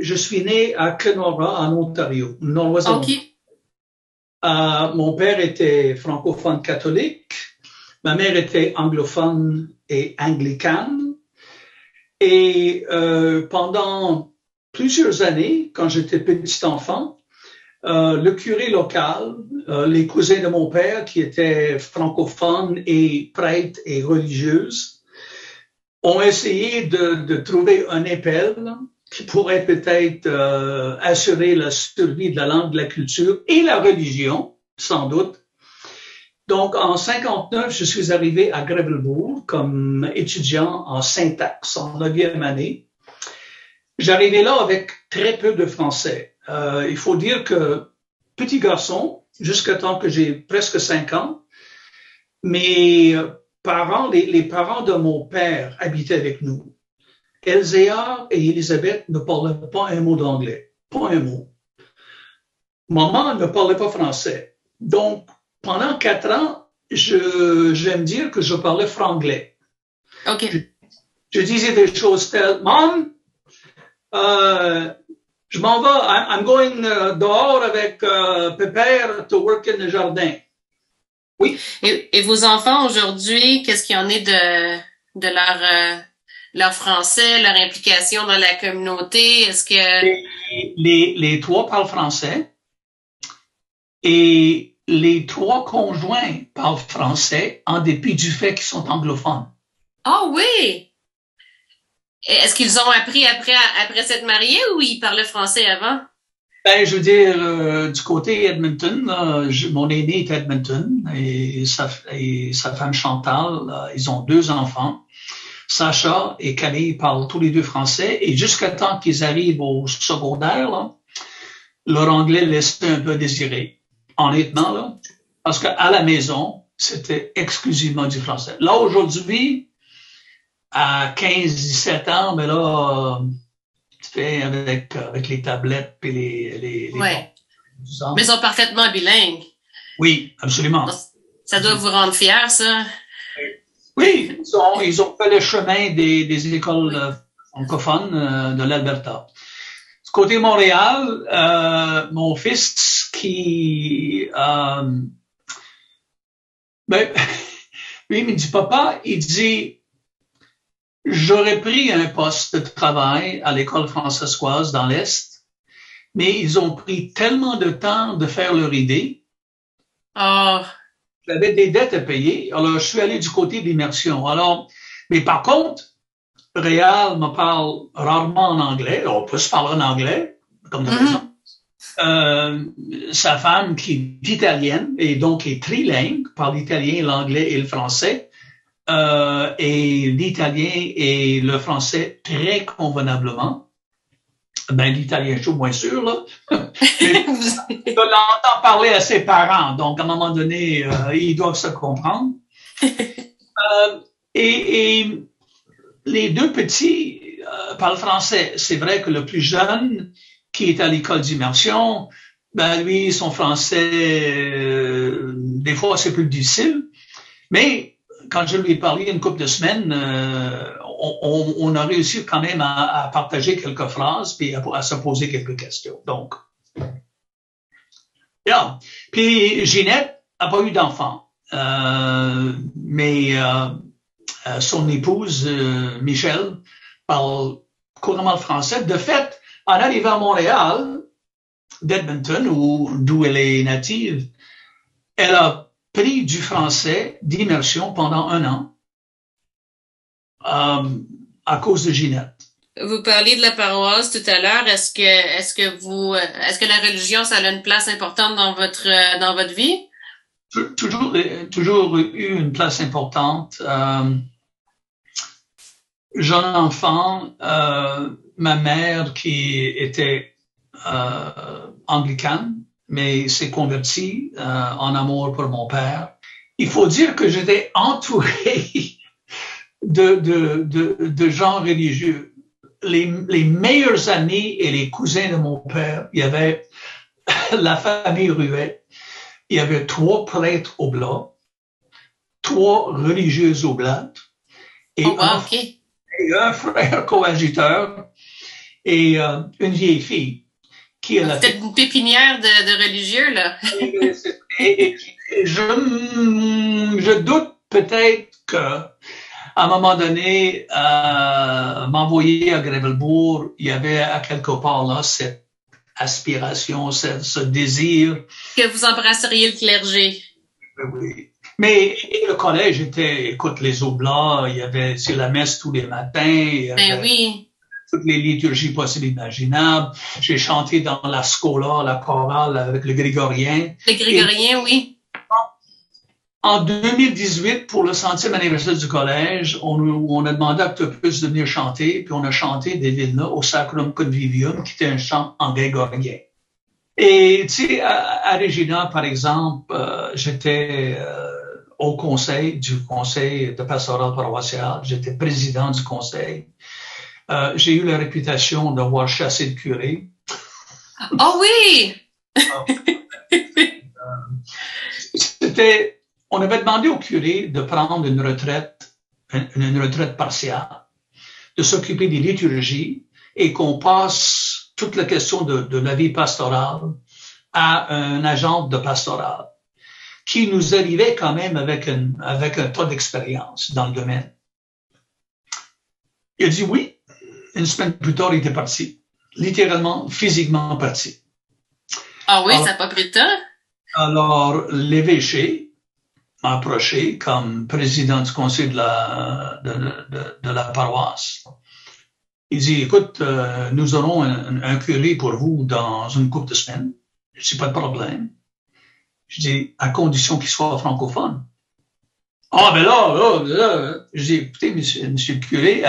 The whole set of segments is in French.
je suis né à Kenora, en Ontario, nord-ouest de Montréal. OK. Mon père était francophone catholique, ma mère était anglophone et anglicane. Et pendant plusieurs années, quand j'étais petit enfant, le curé local, les cousins de mon père qui étaient francophones et prêtres et religieuses, ont essayé de trouver un appel qui pourrait peut-être assurer la survie de la langue, de la culture et la religion, sans doute. Donc, en 59, je suis arrivé à Grevelbourg comme étudiant en syntaxe en 9e année. J'arrivais là avec très peu de français. Il faut dire que petit garçon, jusqu'à temps que j'ai presque 5 ans, mes parents, les parents de mon père habitaient avec nous. Elzéar et Elisabeth ne parlaient pas un mot d'anglais, pas un mot. Maman ne parlait pas français. Donc, pendant 4 ans, j'aime dire que je parlais franglais. OK. Je disais des choses telles, Mom, je m'en vais, I'm going dehors avec Pépère to work in the jardin. Oui. Et vos enfants aujourd'hui, qu'est-ce qu'il y en est de leur français, leur implication dans la communauté? Est-ce que Les 3 parlent français et les 3 conjoints parlent français en dépit du fait qu'ils sont anglophones. Ah oui! Est-ce qu'ils ont appris après s'être mariés ou ils parlaient français avant? Ben, je veux dire, du côté Edmonton, mon aîné est Edmonton et sa femme Chantal, ils ont 2 enfants. Sacha et Camille parlent tous les 2 français et jusqu'à temps qu'ils arrivent au secondaire, là, leur anglais laissait un peu à désirer. Honnêtement, là, parce qu'à la maison, c'était exclusivement du français. Là, aujourd'hui, à 15-17 ans, mais là, tu fais avec les tablettes et les Ouais. Mais ils sont parfaitement bilingues. Oui, absolument. Donc, ça doit vous rendre fiers, ça. Oui, ils ont fait le chemin des écoles francophones de l'Alberta. Du côté Montréal, mon fils qui ben, lui il me dit, papa, il dit, j'aurais pris un poste de travail à l'école françaiscoise dans l'Est, mais ils ont pris tellement de temps de faire leur idée. Oh. J'avais des dettes à payer, alors je suis allé du côté de l'immersion. Alors, mais par contre, Réal me parle rarement en anglais. On peut se parler en anglais, comme de raison. Sa femme, qui est italienne et donc est trilingue, parle l'italien, l'anglais et le français, et l'italien et le français très convenablement. Ben, l'italien chaud, moins sûr, là. Mais je l'entends parler à ses parents, donc à un moment donné, ils doivent se comprendre. Et les 2 petits parlent français. C'est vrai que le plus jeune, qui est à l'école d'immersion, ben lui, son français, des fois, c'est plus difficile. Mais quand je lui ai parlé une couple de semaines, on a réussi quand même à partager quelques phrases puis à se poser quelques questions. Donc, yeah. Puis Ginette n'a pas eu d'enfant, mais son épouse Michel parle couramment le français. De fait, en arrivant à Montréal, d'Edmonton, d'où elle est native, elle a pris du français d'immersion pendant 1 an à cause de Ginette. Vous parliez de la paroisse tout à l'heure. Est-ce que la religion, ça a une place importante dans votre vie? Toujours eu une place importante. Jeune enfant, ma mère qui était anglicane, mais s'est convertie en amour pour mon père. Il faut dire que j'étais entouré de gens religieux. Les meilleures amies et les cousins de mon père, il y avait la famille Ruet, il y avait 3 prêtres oblats, 3 religieuses oblates et, okay. et un frère coadjuteur. et une vieille fille qui est C'était une pépinière de religieux, là. et je doute peut-être que à un moment donné, m'envoyer à Grevelbourg, il y avait à quelque part là cette aspiration, ce désir. Que vous embrasseriez le clergé. Oui. Mais le collège était, écoute, les oblats, il y avait la messe tous les matins. Il y avait oui. toutes les liturgies possibles et imaginables. J'ai chanté dans la scola, la chorale avec le grégorien. Le grégorien, oui. En 2018, pour le 100e anniversaire du collège, on a demandé à Octopus de venir chanter, puis on a chanté des Vilna au Sacrum Convivium, qui était un chant en grégorien. Et tu sais, à Regina, par exemple, j'étais au conseil de pastoral paroissial, j'étais président du conseil. J'ai eu la réputation d'avoir chassé le curé. Oh oui! On avait demandé au curé de prendre une retraite partielle, de s'occuper des liturgies et qu'on passe toute la question de la vie pastorale à un agent de pastoral qui nous arrivait quand même avec un tas d'expérience dans le domaine. Il a dit oui. Une semaine plus tard, il était parti. Littéralement, physiquement parti. Ah oui, alors, ça n'a pas pris de temps? Alors, l'évêché m'a approché comme président du conseil de la paroisse. Il dit, écoute, nous aurons un curé pour vous dans une couple de semaines. Je dis, pas de problème. Je dis, à condition qu'il soit francophone. Ah, ben là, je dis, écoutez, monsieur le curé,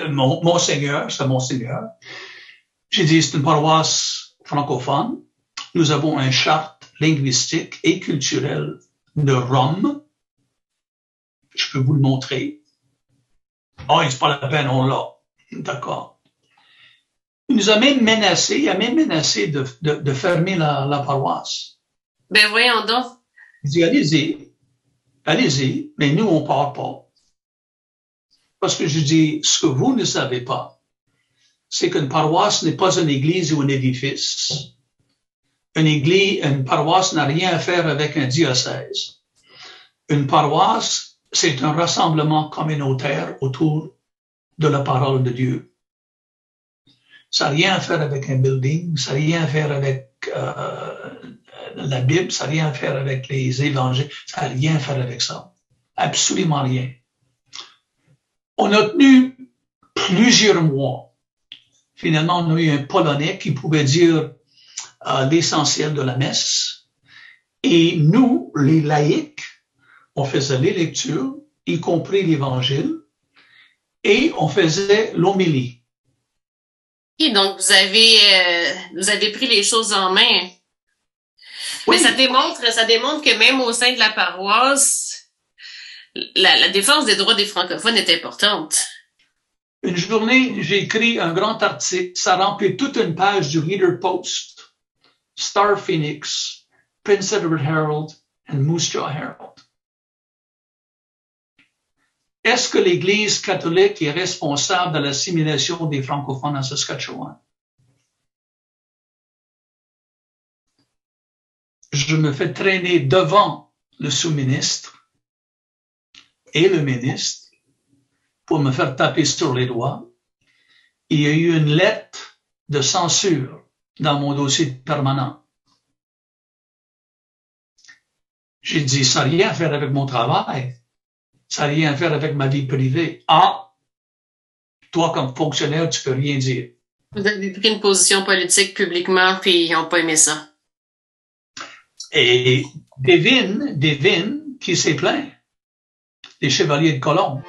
monseigneur, c'est monseigneur. J'ai dit, c'est une paroisse francophone. Nous avons une charte linguistique et culturelle de Rome. Je peux vous le montrer. Ah, il dit pas la peine, on l'a. D'accord. Il nous a même menacé, de fermer la paroisse. Ben voyons donc. Il dit, allez-y, mais nous, on part pas. Parce que je dis, ce que vous ne savez pas, c'est qu'une paroisse n'est pas une église ou un édifice. Une paroisse n'a rien à faire avec un diocèse. Une paroisse, c'est un rassemblement communautaire autour de la parole de Dieu. Ça n'a rien à faire avec un building, ça n'a rien à faire avec la Bible, ça n'a rien à faire avec les évangiles, ça n'a rien à faire avec ça. Absolument rien. On a tenu plusieurs mois. Finalement, on a eu un Polonais qui pouvait dire l'essentiel de la messe. Et nous, les laïcs, on faisait les lectures, y compris l'Évangile, et on faisait l'homélie. Et donc, vous avez pris les choses en main. Oui. Mais ça démontre que même au sein de la paroisse, la défense des droits des francophones est importante. Une journée, j'ai écrit un grand article, ça remplit toute une page du Reader Post, Star Phoenix, Prince Edward Herald et Moose Jaw Herald. Est-ce que l'Église catholique est responsable de l'assimilation des francophones en Saskatchewan? Je me fais traîner devant le sous-ministre et le ministre pour me faire taper sur les doigts. Il y a eu une lettre de censure dans mon dossier permanent. J'ai dit, ça n'a rien à faire avec mon travail. Ça n'a rien à faire avec ma vie privée. Ah, toi, comme fonctionnaire, tu peux rien dire. Vous avez pris une position politique publiquement, puis ils n'ont pas aimé ça. Et devine qui s'est plaint? Les Chevaliers de Colomb.